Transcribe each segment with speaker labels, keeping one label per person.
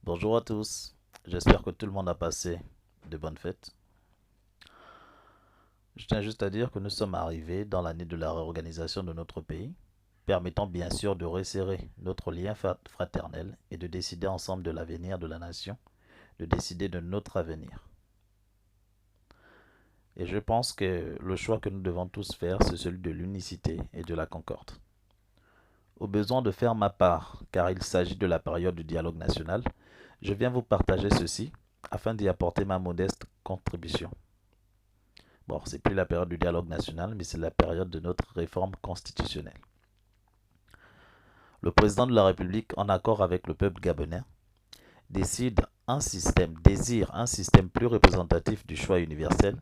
Speaker 1: Bonjour à tous, j'espère que tout le monde a passé de bonnes fêtes. Je tiens juste à dire que nous sommes arrivés dans l'année de la réorganisation de notre pays, permettant bien sûr de resserrer notre lien fraternel et de décider ensemble de l'avenir de la nation, de décider de notre avenir. Et je pense que le choix que nous devons tous faire, c'est celui de l'unicité et de la concorde. Au besoin de faire ma part, car il s'agit de la période du dialogue national, je viens vous partager ceci afin d'y apporter ma modeste contribution. Bon, c'est plus la période du dialogue national, mais c'est la période de notre réforme constitutionnelle. Le président de la République, en accord avec le peuple gabonais, désire un système plus représentatif du choix universel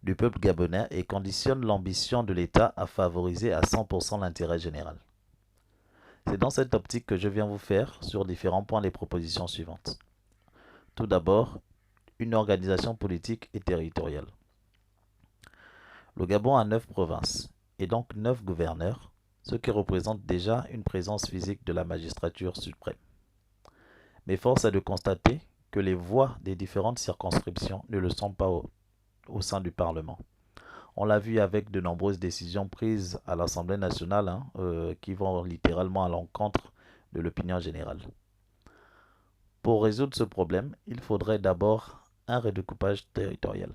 Speaker 1: du peuple gabonais et conditionne l'ambition de l'État à favoriser à 100% l'intérêt général. C'est dans cette optique que je viens vous faire sur différents points les propositions suivantes. Tout d'abord, une organisation politique et territoriale. Le Gabon a 9 provinces et donc 9 gouverneurs, ce qui représente déjà une présence physique de la magistrature suprême. Mais force est de constater que les voix des différentes circonscriptions ne le sont pas au sein du Parlement. On l'a vu avec de nombreuses décisions prises à l'Assemblée nationale qui vont littéralement à l'encontre de l'opinion générale. Pour résoudre ce problème, il faudrait d'abord un redécoupage territorial,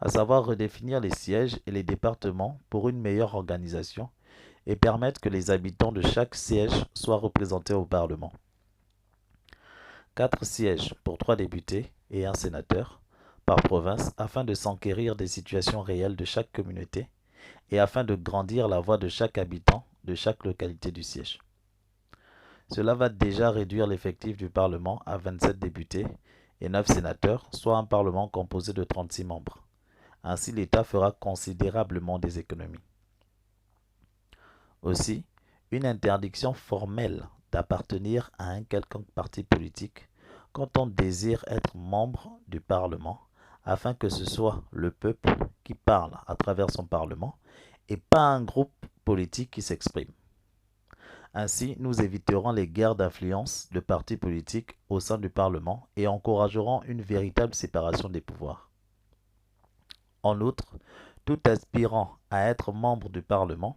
Speaker 1: à savoir redéfinir les sièges et les départements pour une meilleure organisation et permettre que les habitants de chaque siège soient représentés au Parlement. 4 sièges pour 3 députés et un sénateur par province afin de s'enquérir des situations réelles de chaque communauté et afin de grandir la voix de chaque habitant de chaque localité du siège. Cela va déjà réduire l'effectif du Parlement à 27 députés et 9 sénateurs, soit un Parlement composé de 36 membres. Ainsi, l'État fera considérablement des économies. Aussi, une interdiction formelle d'appartenir à un quelconque parti politique quand on désire être membre du Parlement, afin que ce soit le peuple qui parle à travers son Parlement et pas un groupe politique qui s'exprime. Ainsi, nous éviterons les guerres d'influence de partis politiques au sein du Parlement et encouragerons une véritable séparation des pouvoirs. En outre, tout aspirant à être membre du Parlement,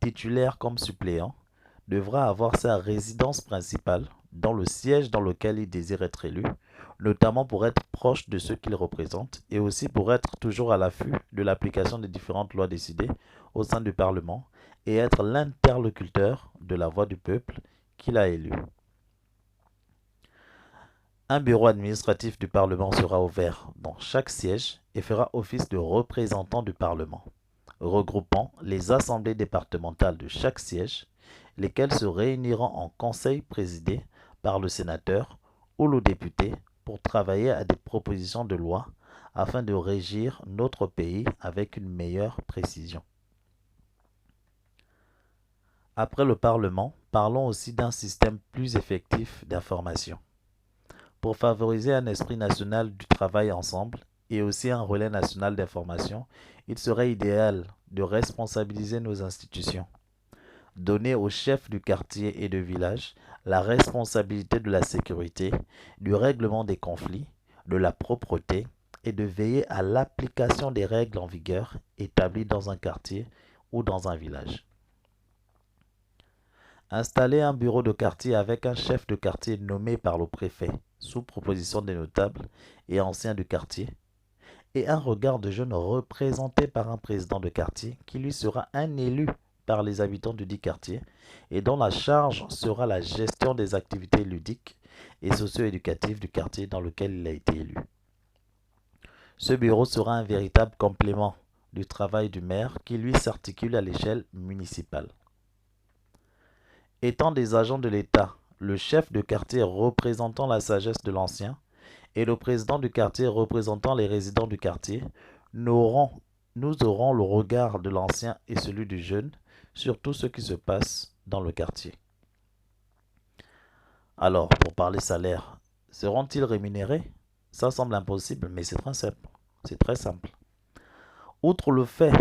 Speaker 1: titulaire comme suppléant, devra avoir sa résidence principale dans le siège dans lequel il désire être élu, notamment pour être proche de ceux qu'il représente et aussi pour être toujours à l'affût de l'application des différentes lois décidées au sein du Parlement et être l'interlocuteur de la voix du peuple qu'il a élu. Un bureau administratif du Parlement sera ouvert dans chaque siège et fera office de représentant du Parlement, regroupant les assemblées départementales de chaque siège, lesquelles se réuniront en conseil présidé par le sénateur ou le député pour travailler à des propositions de loi afin de régir notre pays avec une meilleure précision. Après le Parlement, parlons aussi d'un système plus effectif d'information. Pour favoriser un esprit national du travail ensemble et aussi un relais national d'information, il serait idéal de responsabiliser nos institutions. Donner aux chefs du quartier et de village la responsabilité de la sécurité, du règlement des conflits, de la propreté et de veiller à l'application des règles en vigueur établies dans un quartier ou dans un village. Installer un bureau de quartier avec un chef de quartier nommé par le préfet, sous proposition des notables et anciens du quartier, et un regard de jeune représenté par un président de quartier qui lui sera un élu par les habitants du dit quartier et dont la charge sera la gestion des activités ludiques et socio-éducatives du quartier dans lequel il a été élu. Ce bureau sera un véritable complément du travail du maire qui lui s'articule à l'échelle municipale. Étant des agents de l'État, le chef de quartier représentant la sagesse de l'ancien et le président du quartier représentant les résidents du quartier, nous aurons le regard de l'ancien et celui du jeune sur tout ce qui se passe dans le quartier. Alors, pour parler salaire, seront-ils rémunérés? Ça semble impossible, mais c'est très simple. C'est très simple. Outre le fait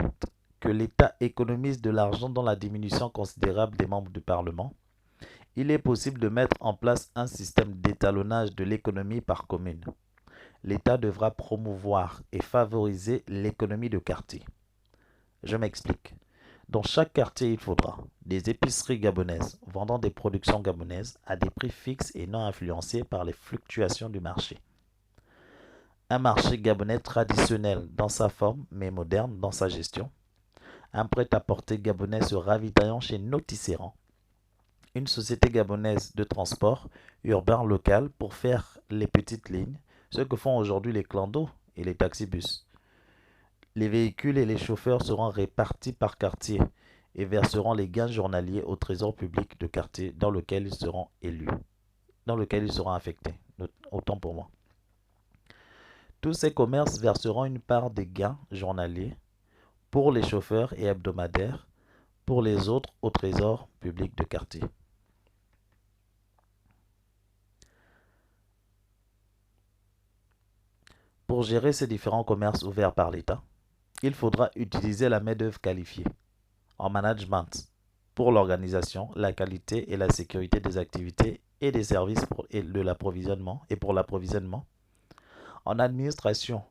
Speaker 1: que l'État économise de l'argent dans la diminution considérable des membres du Parlement, Il est possible de mettre en place un système d'étalonnage de l'économie par commune. L'État devra promouvoir et favoriser l'économie de quartier. Je m'explique. Dans chaque quartier, il faudra des épiceries gabonaises vendant des productions gabonaises à des prix fixes et non influencés par les fluctuations du marché. Un marché gabonais traditionnel dans sa forme mais moderne dans sa gestion. Un prêt-à-porter gabonais se ravitaillant chez nos tisserands. Une société gabonaise de transport urbain local pour faire les petites lignes, ce que font aujourd'hui les clandos et les taxibus. Les véhicules et les chauffeurs seront répartis par quartier et verseront les gains journaliers au trésor public de quartier dans lequel ils seront élus, dans lequel ils seront affectés. Autant pour moi. Tous ces commerces verseront une part des gains journaliers pour les chauffeurs et hebdomadaires, pour les autres au trésor public de quartier. Pour gérer ces différents commerces ouverts par l'État, il faudra utiliser la main-d'œuvre qualifiée en management pour l'organisation, la qualité et la sécurité des activités et des services de l'approvisionnement et pour l'approvisionnement, en administration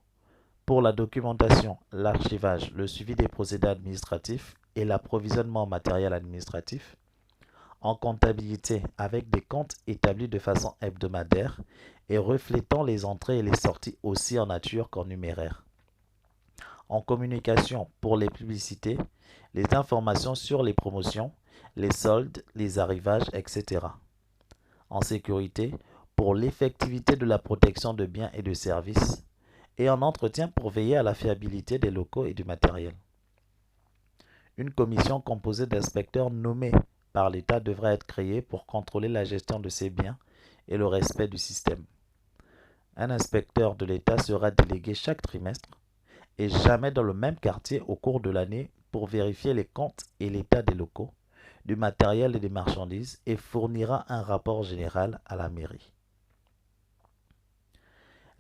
Speaker 1: pour la documentation, l'archivage, le suivi des procédés administratifs et l'approvisionnement en matériel administratif, en comptabilité avec des comptes établis de façon hebdomadaire et reflétant les entrées et les sorties aussi en nature qu'en numéraire, en communication pour les publicités, les informations sur les promotions, les soldes, les arrivages, etc. En sécurité pour l'effectivité de la protection de biens et de services, et en entretien pour veiller à la fiabilité des locaux et du matériel. Une commission composée d'inspecteurs nommés par l'État devra être créée pour contrôler la gestion de ces biens et le respect du système. Un inspecteur de l'État sera délégué chaque trimestre et jamais dans le même quartier au cours de l'année pour vérifier les comptes et l'état des locaux, du matériel et des marchandises et fournira un rapport général à la mairie.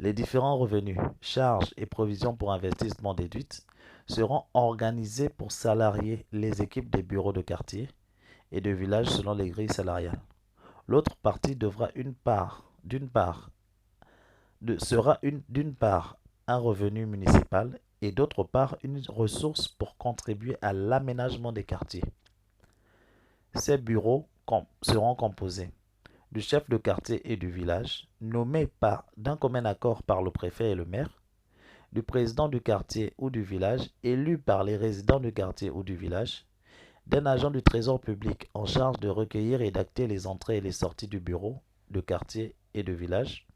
Speaker 1: Les différents revenus, charges et provisions pour investissement déduites seront organisés pour salarier les équipes des bureaux de quartier et de village selon les grilles salariales. L'autre partie devra sera d'une part un revenu municipal et d'autre part une ressource pour contribuer à l'aménagement des quartiers. Ces bureaux seront composés du chef de quartier et du village, nommé d'un commun accord par le préfet et le maire, du président du quartier ou du village, élu par les résidents du quartier ou du village, d'un agent du trésor public en charge de recueillir et d'acter les entrées et les sorties du bureau, de quartier et de village,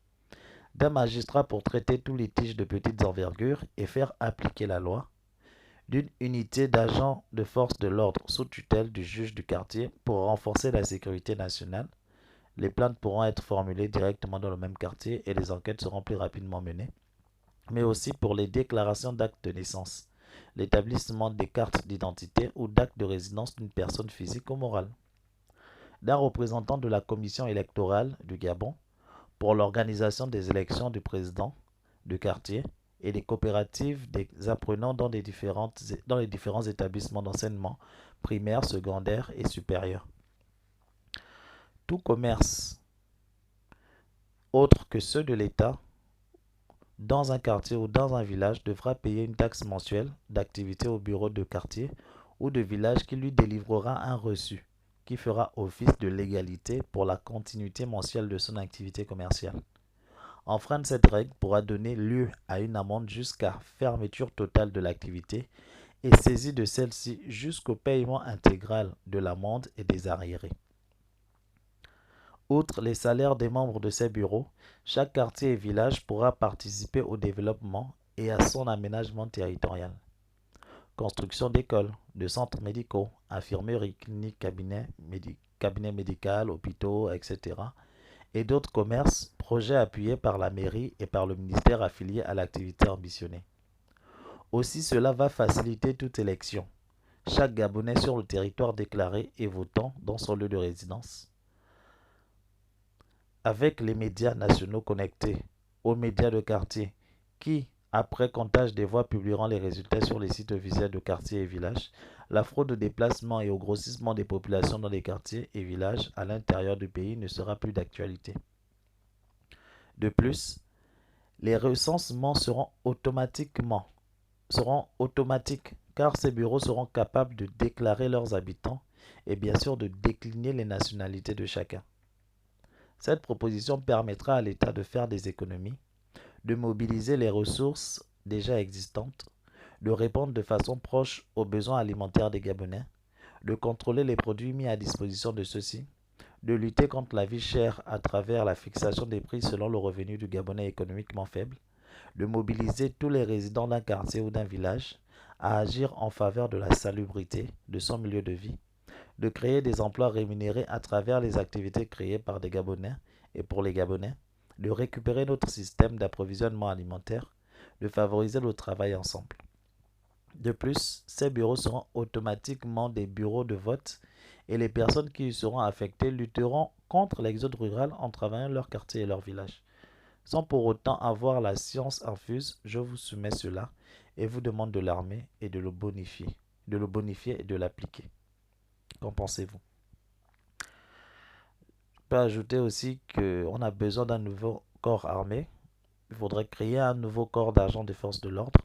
Speaker 1: d'un magistrat pour traiter tout litige de petite envergure et faire appliquer la loi, d'une unité d'agents de force de l'ordre sous tutelle du juge du quartier pour renforcer la sécurité nationale. Les plaintes pourront être formulées directement dans le même quartier et les enquêtes seront plus rapidement menées, mais aussi pour les déclarations d'actes de naissance, l'établissement des cartes d'identité ou d'actes de résidence d'une personne physique ou morale, d'un représentant de la commission électorale du Gabon pour l'organisation des élections du président du quartier et des coopératives des apprenants dans les différents établissements d'enseignement primaire, secondaire et supérieur. Tout commerce autre que ceux de l'État dans un quartier ou dans un village devra payer une taxe mensuelle d'activité au bureau de quartier ou de village qui lui délivrera un reçu qui fera office de légalité pour la continuité mensuelle de son activité commerciale. Enfreindre cette règle pourra donner lieu à une amende jusqu'à fermeture totale de l'activité et saisie de celle-ci jusqu'au paiement intégral de l'amende et des arriérés. Outre les salaires des membres de ces bureaux, chaque quartier et village pourra participer au développement et à son aménagement territorial. Construction d'écoles, de centres médicaux, infirmeries, cliniques, cabinets médicaux, hôpitaux, etc. et d'autres commerces, projets appuyés par la mairie et par le ministère affilié à l'activité ambitionnée. Aussi, cela va faciliter toute élection. Chaque Gabonais sur le territoire déclaré et votant dans son lieu de résidence. Avec les médias nationaux connectés aux médias de quartier qui, après comptage des voix, publieront les résultats sur les sites officiels de quartiers et villages. La fraude au déplacement et au grossissement des populations dans les quartiers et villages à l'intérieur du pays ne sera plus d'actualité. De plus, les recensements seront automatiques car ces bureaux seront capables de déclarer leurs habitants et bien sûr de décliner les nationalités de chacun. Cette proposition permettra à l'État de faire des économies, de mobiliser les ressources déjà existantes, de répondre de façon proche aux besoins alimentaires des Gabonais, de contrôler les produits mis à disposition de ceux-ci, de lutter contre la vie chère à travers la fixation des prix selon le revenu du Gabonais économiquement faible, de mobiliser tous les résidents d'un quartier ou d'un village à agir en faveur de la salubrité de son milieu de vie, de créer des emplois rémunérés à travers les activités créées par des Gabonais et pour les Gabonais, de récupérer notre système d'approvisionnement alimentaire, de favoriser le travail ensemble. De plus, ces bureaux seront automatiquement des bureaux de vote et les personnes qui y seront affectées lutteront contre l'exode rural en travaillant leur quartier et leur village. Sans pour autant avoir la science infuse, je vous soumets cela et vous demande de l'armer et de le bonifier et de l'appliquer. Qu'en pensez-vous? Je peux ajouter aussi qu'on a besoin d'un nouveau corps armé. Il faudrait créer un nouveau corps d'agents des forces de l'ordre,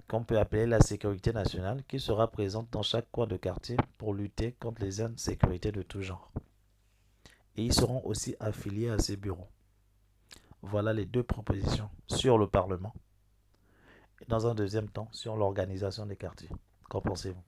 Speaker 1: qu'on peut appeler la sécurité nationale, qui sera présente dans chaque coin de quartier pour lutter contre les insécurités de tout genre. Et ils seront aussi affiliés à ces bureaux. Voilà les deux propositions sur le Parlement. Et dans un deuxième temps, sur l'organisation des quartiers. Qu'en pensez-vous?